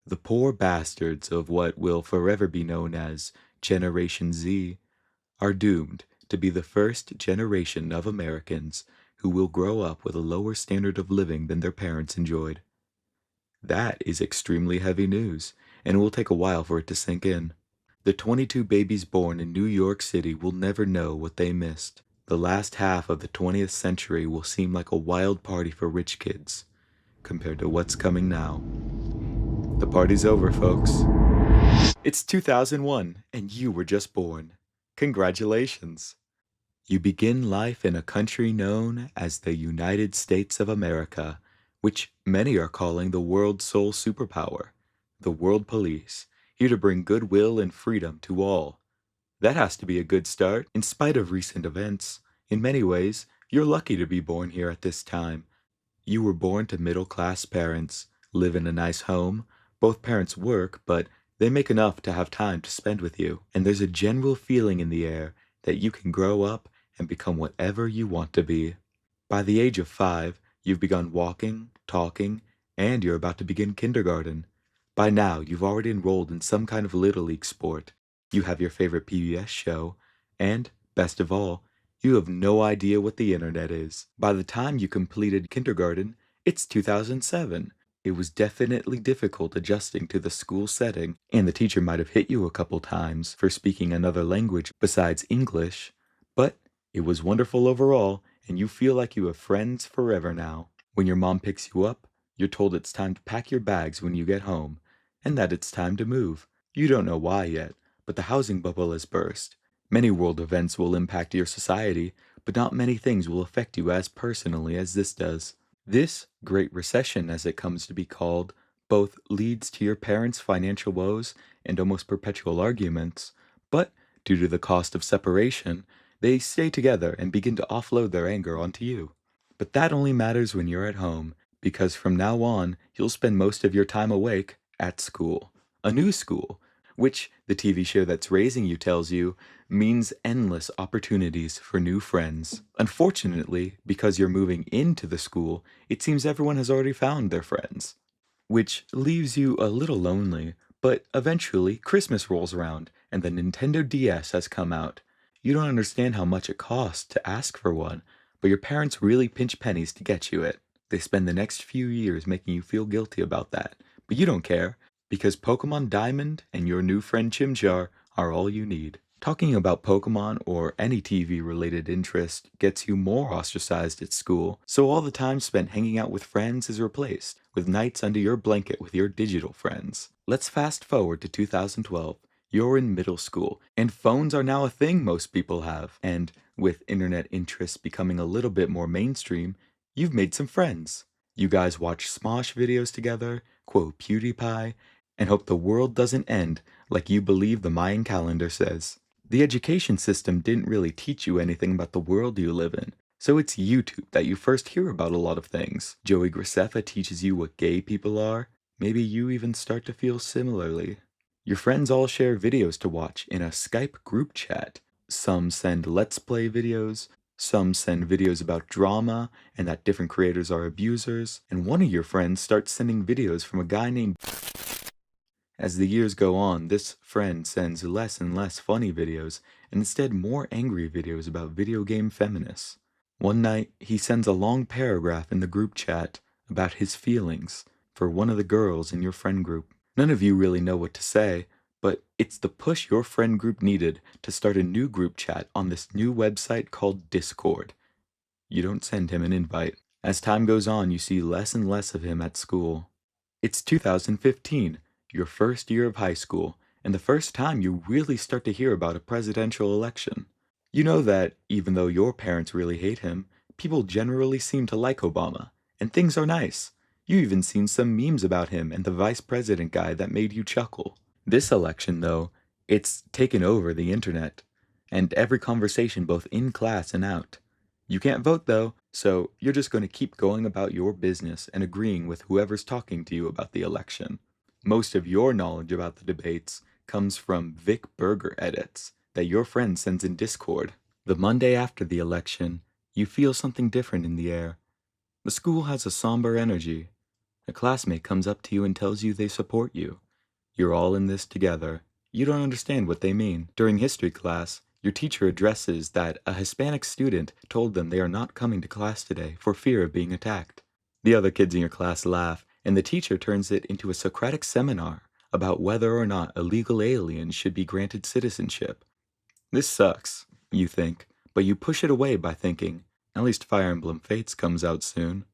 The poor bastards of what will forever be known as Generation Z are doomed to be the first generation of Americans who will grow up with a lower standard of living than their parents enjoyed. That is extremely heavy news, and it will take a while for it to sink in. The 22 babies born in New York City will never know what they missed. The last half of the 20th century will seem like a wild party for rich kids, compared to what's coming now. The party's over, folks. It's 2001, and you were just born. Congratulations. You begin life in a country known as the United States of America, which many are calling the world's sole superpower, the world police, here to bring goodwill and freedom to all. That has to be a good start, in spite of recent events. In many ways, you're lucky to be born here at this time. You were born to middle-class parents, live in a nice home. Both parents work, but they make enough to have time to spend with you. And there's a general feeling in the air that you can grow up and become whatever you want to be. By the age of 5, you've begun walking, talking, and you're about to begin kindergarten. By now, you've already enrolled in some kind of Little League sport. You have your favorite PBS show, and, best of all, you have no idea what the internet is. By the time you completed kindergarten, it's 2007. It was definitely difficult adjusting to the school setting, and the teacher might have hit you a couple times for speaking another language besides English, but it was wonderful overall, and you feel like you have friends forever now. When your mom picks you up, you're told it's time to pack your bags when you get home, and that it's time to move. You don't know why yet, but the housing bubble has burst. Many world events will impact your society, but not many things will affect you as personally as this does. This Great Recession, as it comes to be called, both leads to your parents' financial woes and almost perpetual arguments, but due to the cost of separation, they stay together and begin to offload their anger onto you. But that only matters when you're at home, because from now on, you'll spend most of your time awake at school. A new school, which the TV show that's raising you tells you means endless opportunities for new friends. Unfortunately, because you're moving into the school, it seems everyone has already found their friends, which leaves you a little lonely. But eventually, Christmas rolls around, and the Nintendo DS has come out. You don't understand how much it costs to ask for one, but your parents really pinch pennies to get you it. They spend the next few years making you feel guilty about that, but you don't care, because Pokemon Diamond and your new friend Chimchar are all you need. Talking about Pokemon or any TV-related interest gets you more ostracized at school, so all the time spent hanging out with friends is replaced with nights under your blanket with your digital friends. Let's fast forward to 2012. You're in middle school, and phones are now a thing most people have. And with internet interests becoming a little bit more mainstream, you've made some friends. You guys watch Smosh videos together, quote PewDiePie, and hope the world doesn't end like you believe the Mayan calendar says. The education system didn't really teach you anything about the world you live in, so it's YouTube that you first hear about a lot of things. Joey Graceffa teaches you what gay people are. Maybe you even start to feel similarly. Your friends all share videos to watch in a Skype group chat. Some send Let's Play videos, some send videos about drama and that different creators are abusers, and one of your friends starts sending videos from a guy named. As the years go on, this friend sends less and less funny videos, and instead more angry videos about video game feminists. One night, he sends a long paragraph in the group chat about his feelings for one of the girls in your friend group. None of you really know what to say, but it's the push your friend group needed to start a new group chat on this new website called Discord. You don't send him an invite. As time goes on, you see less and less of him at school. It's 2015, your first year of high school, and the first time you really start to hear about a presidential election. You know that, even though your parents really hate him, people generally seem to like Obama, and things are nice. You even seen some memes about him and the vice president guy that made you chuckle. This election, though, it's taken over the internet, and every conversation both in class and out. You can't vote though, so you're just going to keep going about your business and agreeing with whoever's talking to you about the election. Most of your knowledge about the debates comes from Vic Berger edits that your friend sends in Discord. The Monday after the election, you feel something different in the air. The school has a somber energy. A classmate comes up to you and tells you they support you. You're all in this together. You don't understand what they mean. During history class, your teacher addresses that a Hispanic student told them they are not coming to class today for fear of being attacked. The other kids in your class laugh, and the teacher turns it into a Socratic seminar about whether or not illegal aliens should be granted citizenship. This sucks, you think, but you push it away by thinking, at least Fire Emblem Fates comes out soon.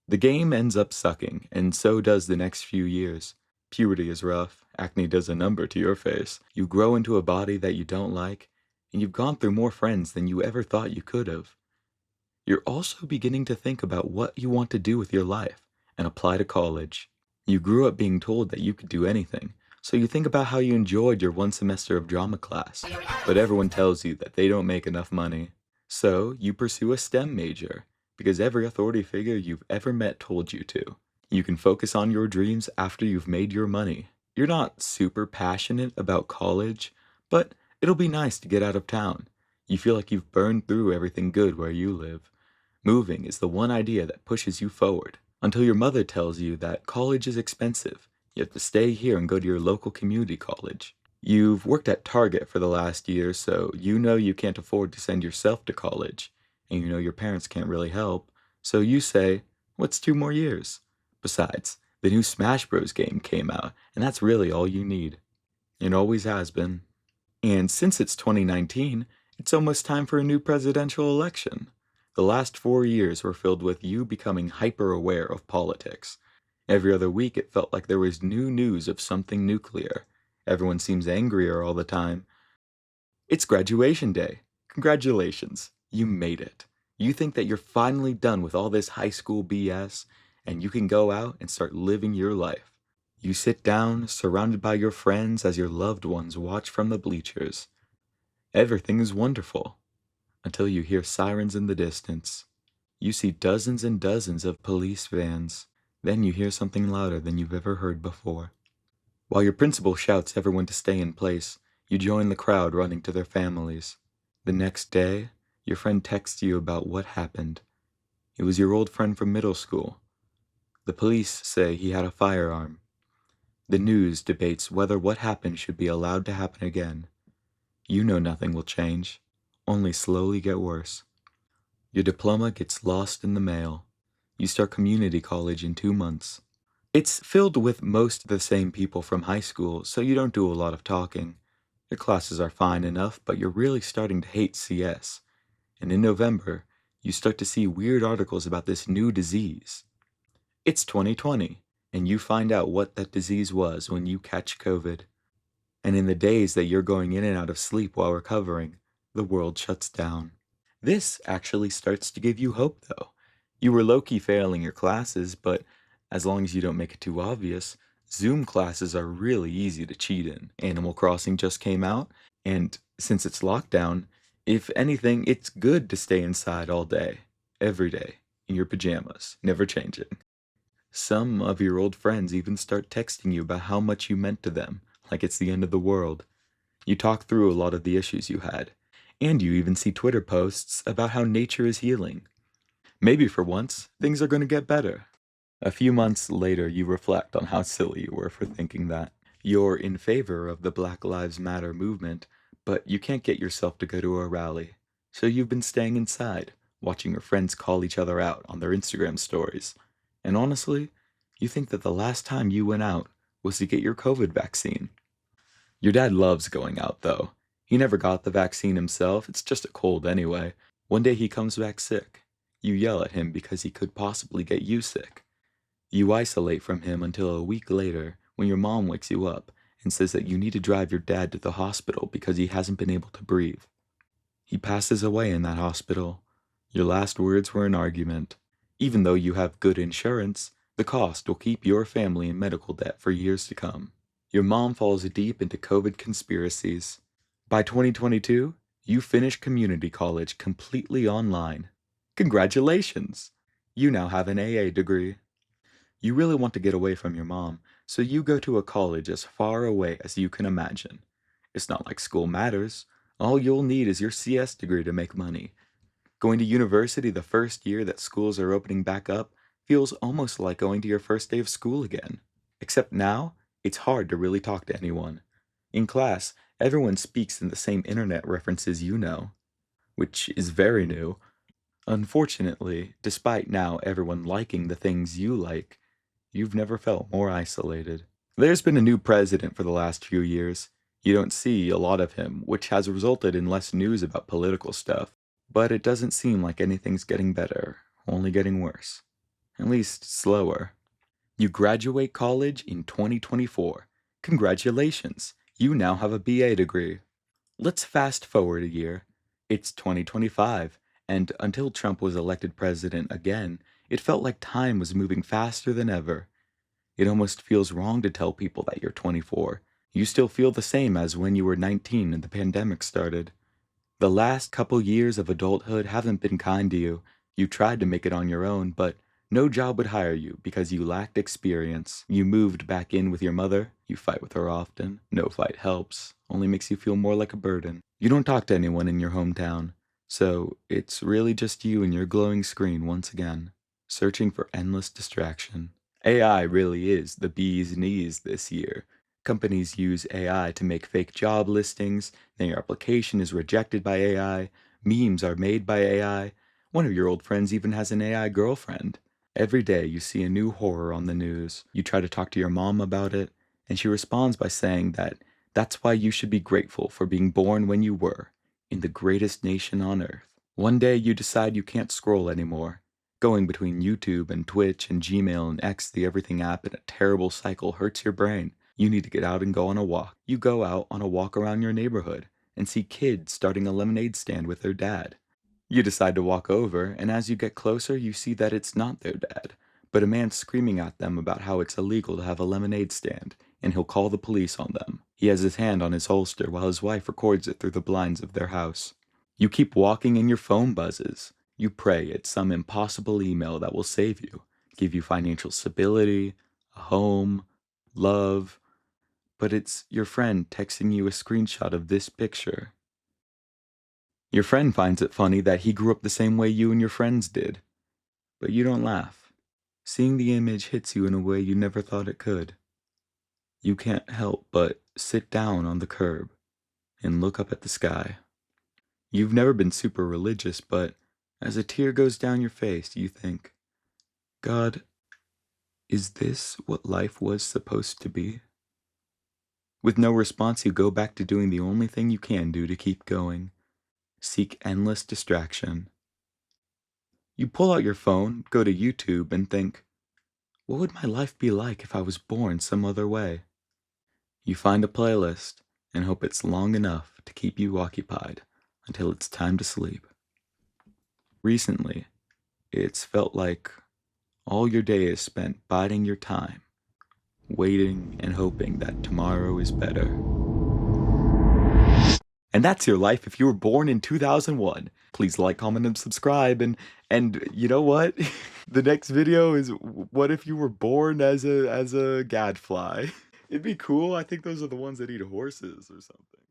The game ends up sucking, and so does the next few years. Puberty is rough, acne does a number to your face, you grow into a body that you don't like, and you've gone through more friends than you ever thought you could have. You're also beginning to think about what you want to do with your life and apply to college. You grew up being told that you could do anything, so you think about how you enjoyed your one semester of drama class, but everyone tells you that they don't make enough money. So you pursue a STEM major, because every authority figure you've ever met told you to. You can focus on your dreams after you've made your money. You're not super passionate about college, but it'll be nice to get out of town. You feel like you've burned through everything good where you live. Moving is the one idea that pushes you forward, until your mother tells you that college is expensive. You have to stay here and go to your local community college. You've worked at Target for the last year, so you know you can't afford to send yourself to college, and you know your parents can't really help, so you say, what's 2 more years? Besides, the new Smash Bros. Game came out, and that's really all you need. It always has been. And since it's 2019, it's almost time for a new presidential election. The last 4 years were filled with you becoming hyper aware of politics. Every other week it felt like there was new news of something nuclear. Everyone seems angrier all the time. It's graduation day. Congratulations. You made it. You think that you're finally done with all this high school BS, and you can go out and start living your life. You sit down, surrounded by your friends as your loved ones watch from the bleachers. Everything is wonderful, until you hear sirens in the distance. You see dozens and dozens of police vans. Then you hear something louder than you've ever heard before. While your principal shouts everyone to stay in place, you join the crowd running to their families. The next day, your friend texts you about what happened. It was your old friend from middle school. The police say he had a firearm. The news debates whether what happened should be allowed to happen again. You know nothing will change, only slowly get worse. Your diploma gets lost in the mail. You start community college in 2 months. It's filled with most of the same people from high school, so you don't do a lot of talking. Your classes are fine enough, but you're really starting to hate CS. And in November, you start to see weird articles about this new disease. It's 2020, and you find out what that disease was when you catch COVID. And in the days that you're going in and out of sleep while recovering, the world shuts down. This actually starts to give you hope, though. You were low-key failing your classes, but as long as you don't make it too obvious, Zoom classes are really easy to cheat in. Animal Crossing just came out, and since it's lockdown, if anything, it's good to stay inside all day, every day, in your pajamas, never changing. Some of your old friends even start texting you about how much you meant to them, like it's the end of the world. You talk through a lot of the issues you had, and you even see Twitter posts about how nature is healing. Maybe for once, things are going to get better. A few months later, you reflect on how silly you were for thinking that. You're in favor of the Black Lives Matter movement, but you can't get yourself to go to a rally. So you've been staying inside, watching your friends call each other out on their Instagram stories. And honestly, you think that the last time you went out was to get your COVID vaccine. Your dad loves going out, though. He never got the vaccine himself, it's just a cold anyway. One day he comes back sick. You yell at him because he could possibly get you sick. You isolate from him until a week later when your mom wakes you up and says that you need to drive your dad to the hospital because he hasn't been able to breathe. He passes away in that hospital. Your last words were an argument. Even though you have good insurance, the cost will keep your family in medical debt for years to come. Your mom falls deep into COVID conspiracies. By 2022, you finish community college completely online. Congratulations! You now have an AA degree. You really want to get away from your mom, so you go to a college as far away as you can imagine. It's not like school matters. All you'll need is your CS degree to make money. Going to university the first year that schools are opening back up Feels almost like going to your first day of school again. Except now, it's hard to really talk to anyone. In class, everyone speaks in the same internet references you know, which is very new. Unfortunately, despite now everyone liking the things you like, you've never felt more isolated. There's been a new president for the last few years. You don't see a lot of him, which has resulted in less news about political stuff. But it doesn't seem like anything's getting better, only getting worse. At least slower. You graduate college in 2024. Congratulations! You now have a BA degree. Let's fast forward a year. It's 2025, and until Trump was elected president again, it felt like time was moving faster than ever. It almost feels wrong to tell people that you're 24. You still feel the same as when you were 19 and the pandemic started. The last couple years of adulthood haven't been kind to you. You tried to make it on your own, but no job would hire you because you lacked experience. You moved back in with your mother. You fight with her often. No fight helps, only makes you feel more like a burden. You don't talk to anyone in your hometown, so it's really just you and your glowing screen once again, searching for endless distraction. AI really is the bee's knees this year. Companies use AI to make fake job listings, then your application is rejected by AI, memes are made by AI, one of your old friends even has an AI girlfriend. Every day you see a new horror on the news. You try to talk to your mom about it, and she responds by saying that that's why you should be grateful for being born when you were, in the greatest nation on earth. One day you decide you can't scroll anymore. Going between YouTube and Twitch and Gmail and X, the everything app, in a terrible cycle hurts your brain. You need to get out and go on a walk. You go out on a walk around your neighborhood and see kids starting a lemonade stand with their dad. You decide to walk over, and as you get closer, you see that it's not their dad, but a man screaming at them about how it's illegal to have a lemonade stand, and he'll call the police on them. He has his hand on his holster while his wife records it through the blinds of their house. You keep walking and your phone buzzes. You pray it's some impossible email that will save you, give you financial stability, a home, love, but it's your friend texting you a screenshot of this picture. Your friend finds it funny that he grew up the same way you and your friends did, but you don't laugh. Seeing the image hits you in a way you never thought it could. You can't help but sit down on the curb and look up at the sky. You've never been super religious, but as a tear goes down your face, you think, God, is this what life was supposed to be? With no response, you go back to doing the only thing you can do to keep going. Seek endless distraction. You pull out your phone, go to YouTube, and think, what would my life be like if I was born some other way? You find a playlist and hope it's long enough to keep you occupied until it's time to sleep. Recently, it's felt like all your day is spent biding your time, waiting and hoping that tomorrow is better. And that's your life if you were born in 2001. Please like, comment, and subscribe. And you know what? The next video is what if you were born as a gadfly? It'd be cool. I think those are the ones that eat horses or something.